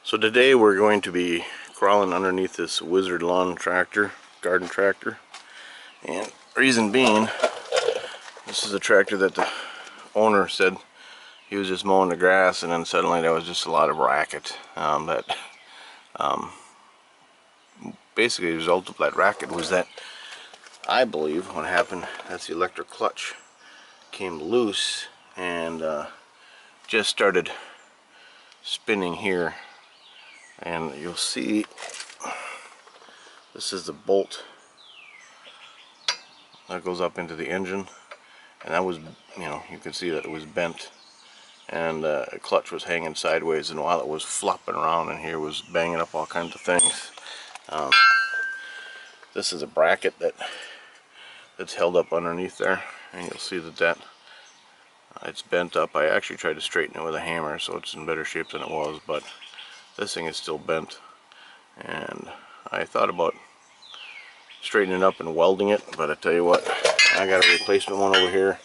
So today we're going to be crawling underneath this Wizard lawn tractor, garden tractor. And reason being, this is a tractor that the owner said he was just mowing the grass, and then suddenly there was just a lot of racket. Basically the result of that racket was that, I believe what happened, that's the electric clutch came loose and just started spinning here. And you'll see this is the bolt that goes up into the engine, and that was, you can see that it was bent, and the clutch was hanging sideways, and while it was flopping around in here, was banging up all kinds of things. This is a bracket that's held up underneath there, and you'll see that it's bent up. I actually tried to straighten it with a hammer, so it's in better shape than it was, but this thing is still bent, and I thought about straightening it up and welding it, but I tell you what, I got a replacement one over here,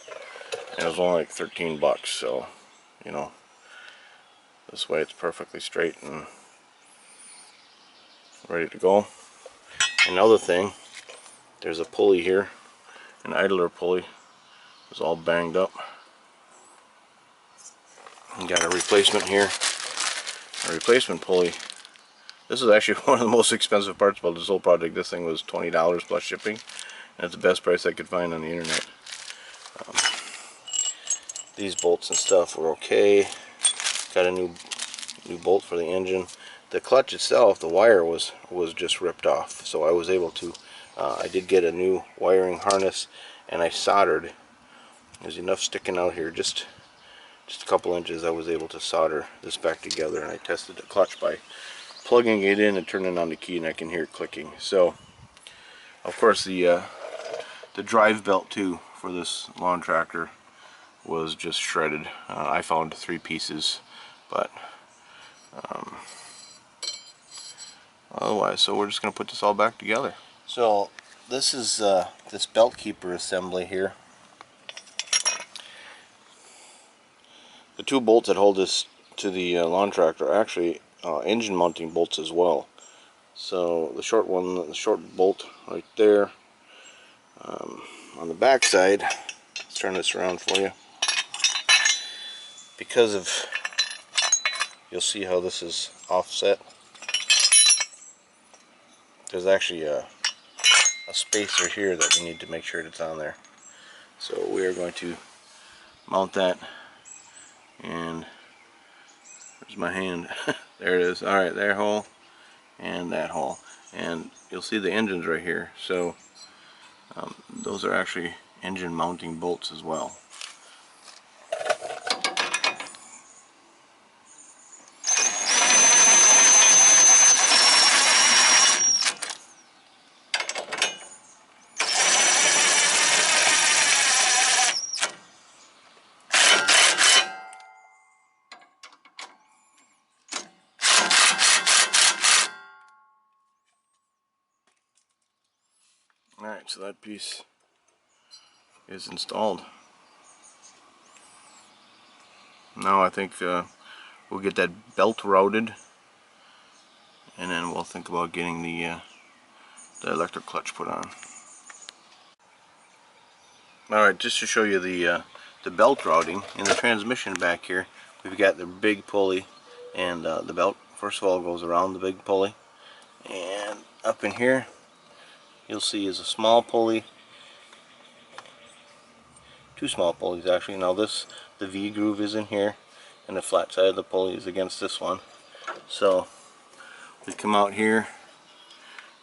and it was only like 13 bucks, so this way it's perfectly straight and ready to go. Another thing, there's a pulley here, an idler pulley. It's all banged up. And got a replacement here, a replacement pulley. This is actually one of the most expensive parts about this whole project. This thing was $20 plus shipping, and it's the best price I could find on the internet. These bolts and stuff were okay. Got a new bolt for the engine. The clutch itself, the wire was just ripped off, so I was able to, I did get a new wiring harness, and I soldered. There's enough sticking out here, just a couple inches. I was able to solder this back together, and I tested the clutch by plugging it in and turning on the key, and I can hear it clicking. So, of course, the drive belt too for this lawn tractor was just shredded. I found 3 pieces, but otherwise, so we're just going to put this all back together. So this is this belt keeper assembly here. The 2 bolts that hold this to the lawn tractor are actually engine mounting bolts as well. So the short one, the short bolt right there, on the back side, let's turn this around for you, because of, you'll see how this is offset. There's actually a spacer here that we need to make sure it's on there. So we are going to mount that, and there's my hand. There it is. Alright, that hole and that hole. And you'll see the engines right here. So those are actually engine mounting bolts as well. Alright, so that piece is installed. Now I think we'll get that belt routed, and then we'll think about getting the electric clutch put on. Alright, just to show you the belt routing, in the transmission back here, we've got the big pulley, and the belt, first of all, goes around the big pulley, and up in here you'll see is a small pulley, 2 small pulleys actually. Now the V groove is in here, and the flat side of the pulley is against this one. So we come out here,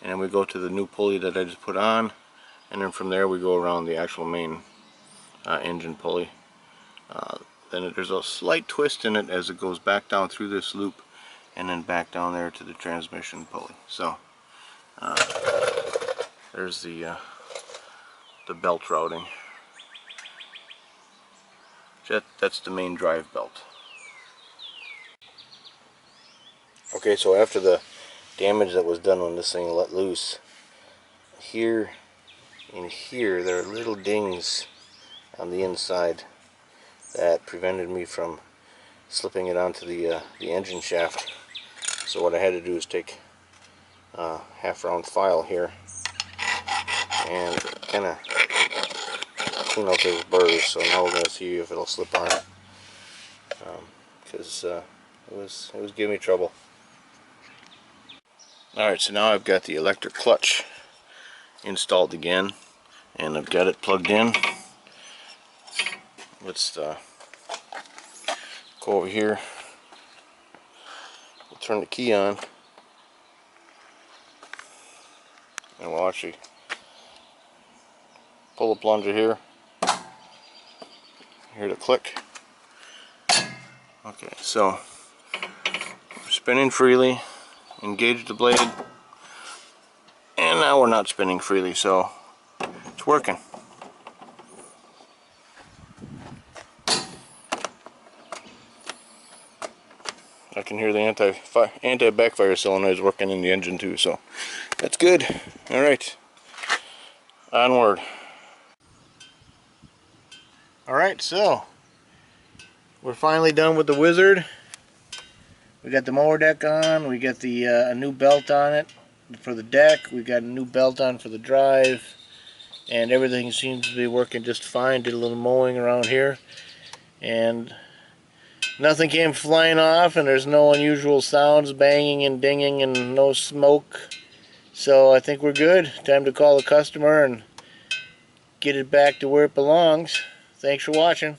and then we go to the new pulley that I just put on, and then from there we go around the actual main engine pulley. Then there's a slight twist in it as it goes back down through this loop, and then back down there to the transmission pulley. So there's the belt routing. That's the main drive belt. Okay, so after the damage that was done when this thing let loose, here and here there are little dings on the inside that prevented me from slipping it onto the engine shaft. So what I had to do is take a half-round file here and kind of clean out those burrs. So now we're going to see if it'll slip on, because it was giving me trouble. Alright, so now I've got the electric clutch installed again, and I've got it plugged in. Let's go over here. We'll turn the key on, and we'll actually pull the plunger here. Hear the click. Okay, so we're spinning freely. Engage the blade, and now we're not spinning freely, so it's working. I can hear the anti-backfire solenoid working in the engine too, so that's good. All right, onward. All right, so we're finally done with the Wizard. We got the mower deck on. We got the a new belt on it for the deck. We got a new belt on for the drive, and everything seems to be working just fine. Did a little mowing around here, and nothing came flying off, and there's no unusual sounds, banging and dinging, and no smoke. So I think we're good. Time to call the customer and get it back to where it belongs. Thanks for watching.